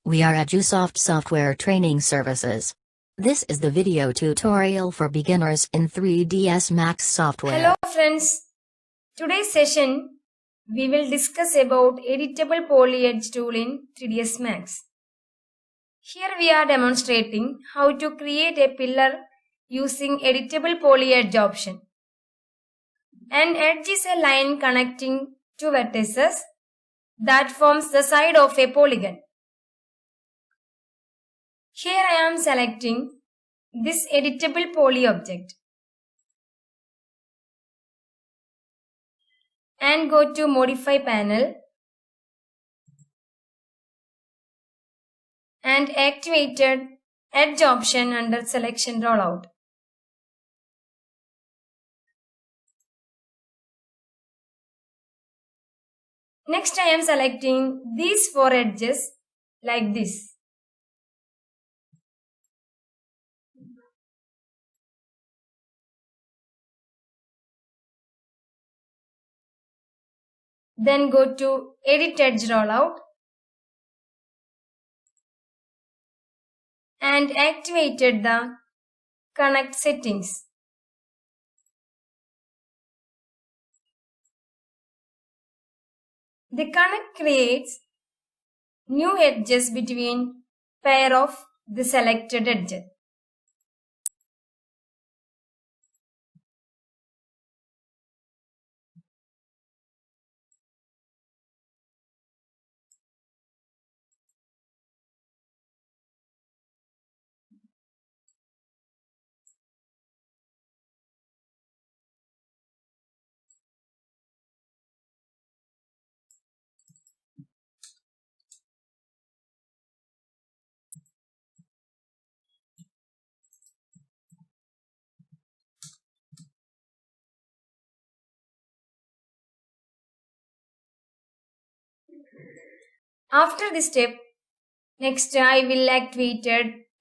We are EduSoft Software Training Services. This is the video tutorial for beginners in 3ds Max software. Hello friends. Today's session we will discuss about editable poly edge tool in 3ds Max. Here we are demonstrating how to create a pillar using editable poly edge option. An edge is a line connecting two vertices that forms the side of a polygon. Here I am selecting this editable poly object and go to Modify panel and activated Edge option under Selection Rollout. Next I am selecting these four edges like this. Then go to Edit Edge Rollout and activated the Connect settings. The Connect creates new edges between pair of the selected edges. After this step, next I will activate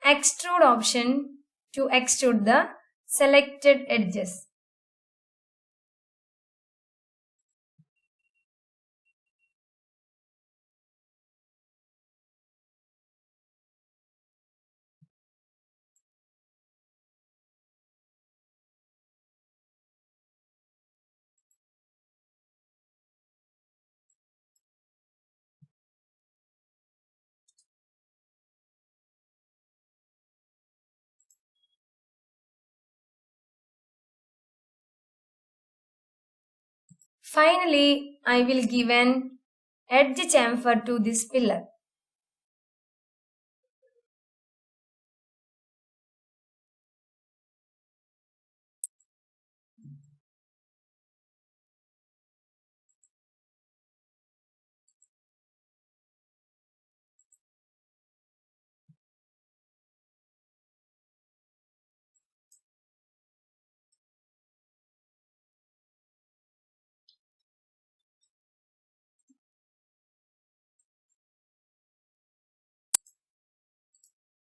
Extrude option to extrude the selected edges. Finally, I will give an edge chamfer to this pillar.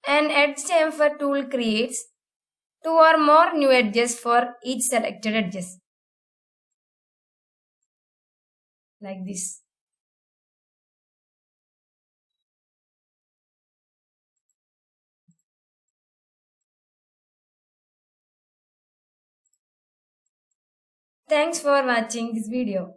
An edge chamfer tool creates two or more new edges for each selected edges. Like this. Thanks for watching this video.